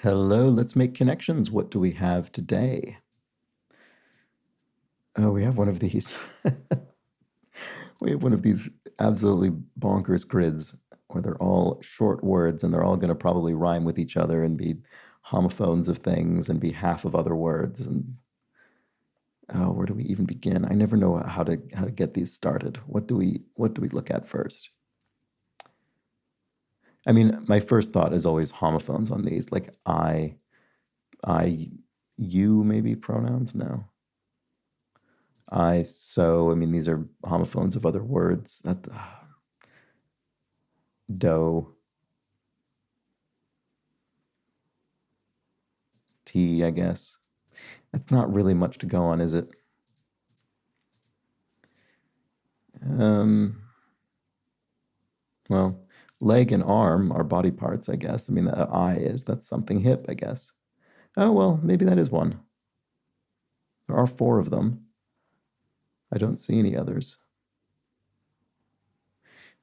Hello, let's make connections. What do we have today? Oh, we have one of these. We have one of these absolutely bonkers grids where they're all short words and they're all going to probably rhyme with each other and be homophones of things and be half of other words. And oh, where do we even begin? I never know how to get these started. What do we look at first? I mean, my first thought is always homophones on these, like I, you, maybe pronouns. No. I mean, these are homophones of other words. Doe, T, I guess. That's not really much to go on, is it? Um, well, leg and arm are body parts, I guess. I mean, the eye that's something hip, I guess. Oh, well, maybe that is one. There are four of them. I don't see any others.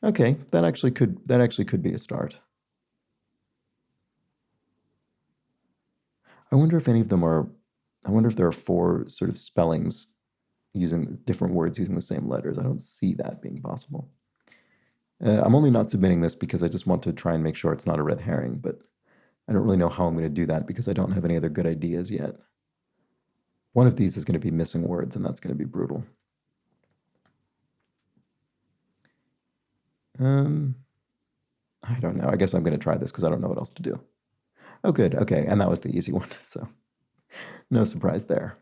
Okay, that actually could be a start. I wonder if any of them are I wonder if there are four sort of spellings using different words using the same letters. I don't see that being possible. I'm only not submitting this because I just want to try and make sure it's not a red herring, but I don't really know how I'm going to do that because I don't have any other good ideas yet. One of these is going to be missing words, and that's going to be brutal. I don't know. I guess I'm going to try this because I don't know what else to do. Oh, good. Okay, and that was the easy one, so no surprise there.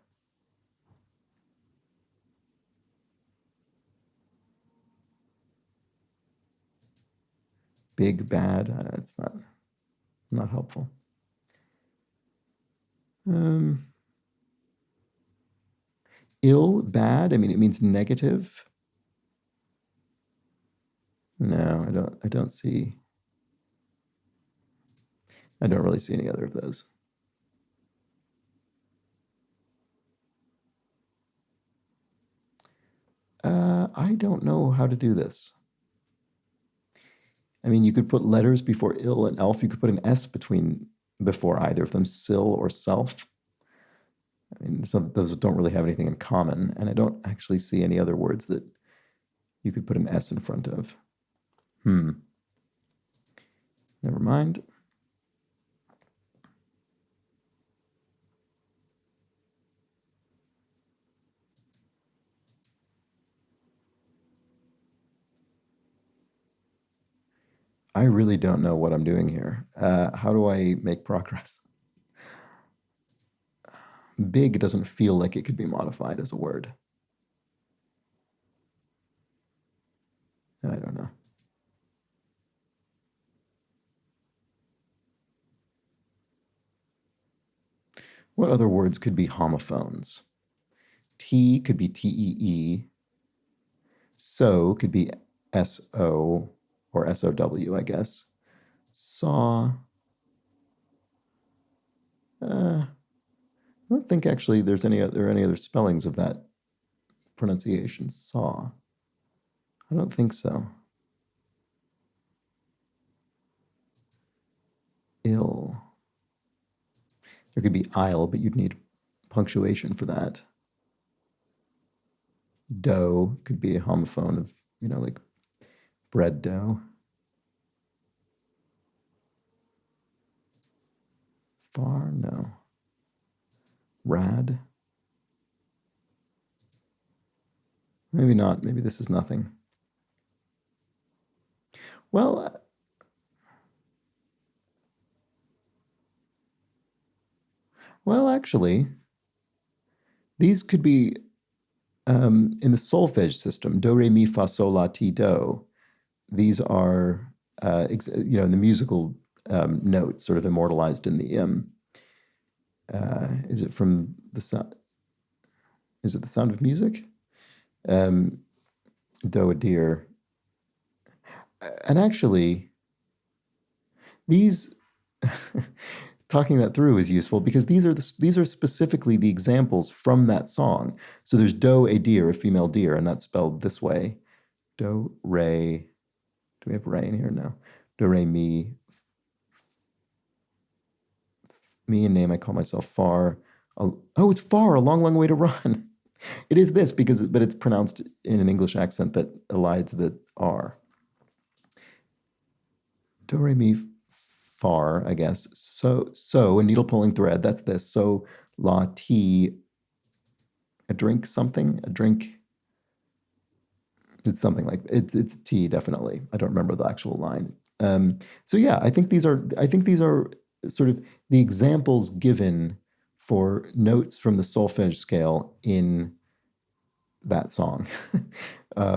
Big, bad. It's not helpful. Ill, bad. I mean, it means negative. No, I don't see. I don't really see any other of those. I don't know how to do this. I mean, you could put letters before ill and elf. You could put an S before either of them, sill or self. I mean, so those don't really have anything in common, and I don't actually see any other words that you could put an S in front of. Never mind. I really don't know what I'm doing here. How do I make progress? Big doesn't feel like it could be modified as a word. I don't know. What other words could be homophones? T could be TEE. So could be SO or SOW, I guess. Saw. I don't think actually there are any other spellings of that pronunciation. Saw. I don't think so. Ill. There could be aisle, but you'd need punctuation for that. Dough could be a homophone of, like bread dough. Far, no. Rad. Maybe not. Maybe this is nothing. Well, actually, these could be in the solfege system, do, re, mi, fa, sol, la, ti, do. These are, in the musical notes, sort of immortalized in the is it from the sound? Is it the Sound of Music? Do, a deer. And actually, these talking that through is useful because these are specifically the examples from that song. So there's do, a deer, a female deer, and that's spelled this way. Do, re. Do we have re in here? No. Do, re, mi, Me and name, I call myself far. Oh, it's far, a long, long way to run. It is this but it's pronounced in an English accent that elides the R. Do, re, mi, far, I guess. So, a needle pulling thread, that's this. So, la, ti, a drink something, a drink. It's something like it's tea, definitely. I don't remember the actual line. So yeah, I think these are sort of the examples given for notes from the solfege scale in that song,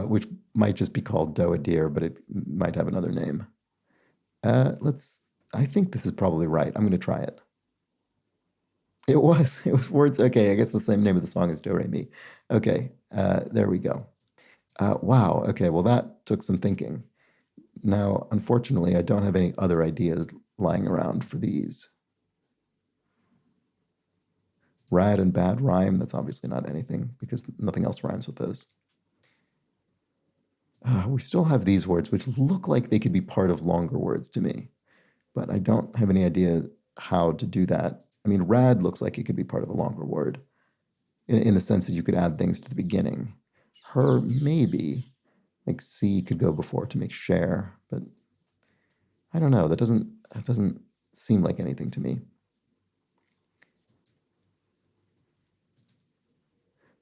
which might just be called Do a Deer, but it might have another name. I think this is probably right. I'm going to try it. It was words. Okay, I guess the same name of the song is Do Re Mi. Okay, there we go. Wow. Okay. Well, that took some thinking. Now, unfortunately, I don't have any other ideas lying around for these. Rad and bad rhyme. That's obviously not anything because nothing else rhymes with those. We still have these words, which look like they could be part of longer words to me, but I don't have any idea how to do that. I mean, rad looks like it could be part of a longer word in the sense that you could add things to the beginning. Her, maybe. Like C could go before to make share, but I don't know. That doesn't seem like anything to me.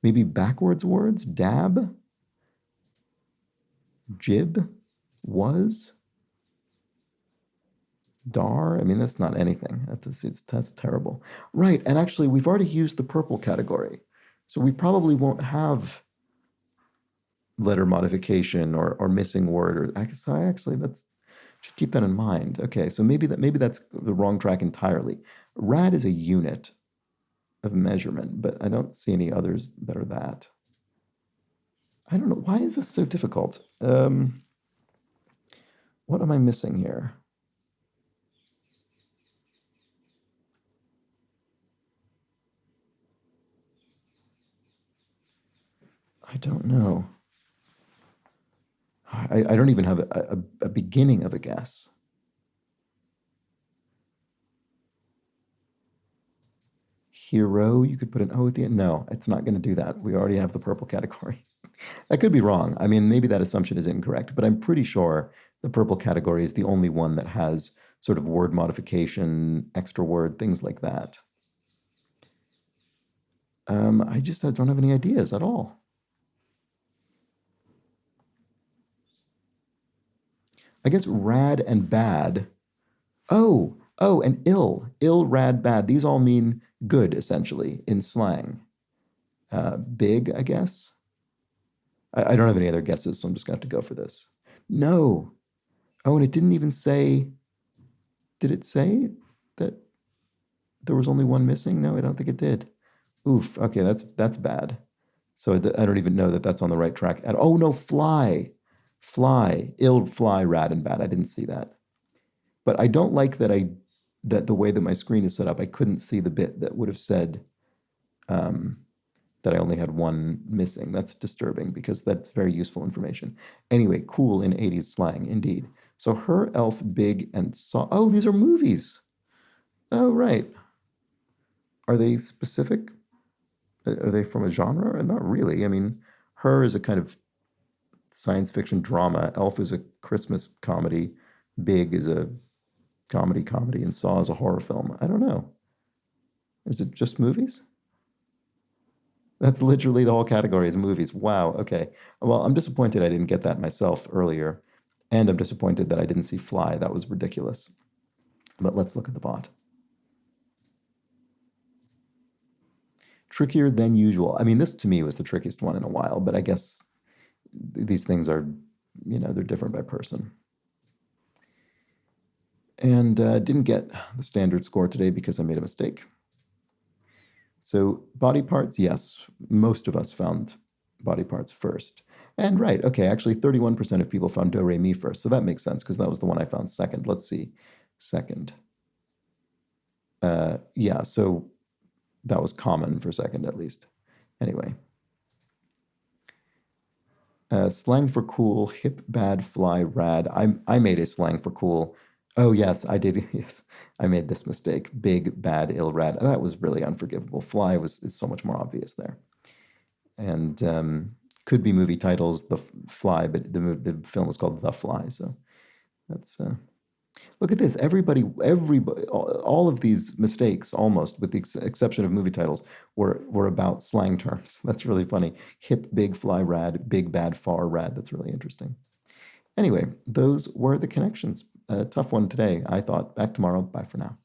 Maybe backwards words, dab, jib, was, dar. I mean, that's not anything. That's terrible. Right, and actually, we've already used the purple category, so we probably won't have letter modification or missing word. Or actually, that's should keep that in mind. Okay, so maybe that's the wrong track entirely. Rad is a unit of measurement, but I don't see any others that are that. I don't know. Why is this so difficult? What am I missing here? I don't know. I don't even have a beginning of a guess. Hero, you could put an O at the end. No, it's not going to do that. We already have the purple category. I could be wrong. I mean, maybe that assumption is incorrect, but I'm pretty sure the purple category is the only one that has sort of word modification, extra word, things like that. I don't have any ideas at all. I guess rad and bad. Oh, and ill, rad, bad. These all mean good, essentially, in slang. Big, I guess. I don't have any other guesses, so I'm just going to have to go for this. No. Oh, and it didn't even say. Did it say that there was only one missing? No, I don't think it did. Oof. Okay, that's bad. So I don't even know that that's on the right track. Oh no, fly, ill, fly, rad, and bad. I didn't see that. But I don't like that the way that my screen is set up, I couldn't see the bit that would have said that I only had one missing. That's disturbing because that's very useful information. Anyway, cool in 80s slang, indeed. So her, elf, big, and saw. Oh, these are movies. Oh, right. Are they specific? Are they from a genre? Not really. I mean, her is a kind of science fiction drama. Elf is a Christmas comedy. Big is a comedy, and Saw is a horror film. I don't know. Is it just movies? That's literally the whole category is movies. Wow. Okay. Well, I'm disappointed I didn't get that myself earlier. And I'm disappointed that I didn't see Fly. That was ridiculous. But let's look at the bot. Trickier than usual. I mean, this to me was the trickiest one in a while, but I guess these things are, they're different by person. And didn't get the standard score today because I made a mistake. So body parts, yes, most of us found body parts first. And right, okay, actually 31% of people found do, re, mi first. So that makes sense because that was the one I found second. Let's see, second. Yeah, so that was common for second at least. Anyway. Slang for cool, hip, bad, fly, rad. I made a slang for cool. Oh, yes, I did. Yes, I made this mistake. Big, bad, ill, rad. That was really unforgivable. Fly was is so much more obvious there. And could be movie titles, The Fly, but the film was called The Fly. So that's look at this. Everybody, all of these mistakes, almost with the exception of movie titles, were about slang terms. That's really funny. Hip, big, fly, rad, big, bad, far, rad. That's really interesting. Anyway, those were the connections. A tough one today, I thought. Back tomorrow. Bye for now.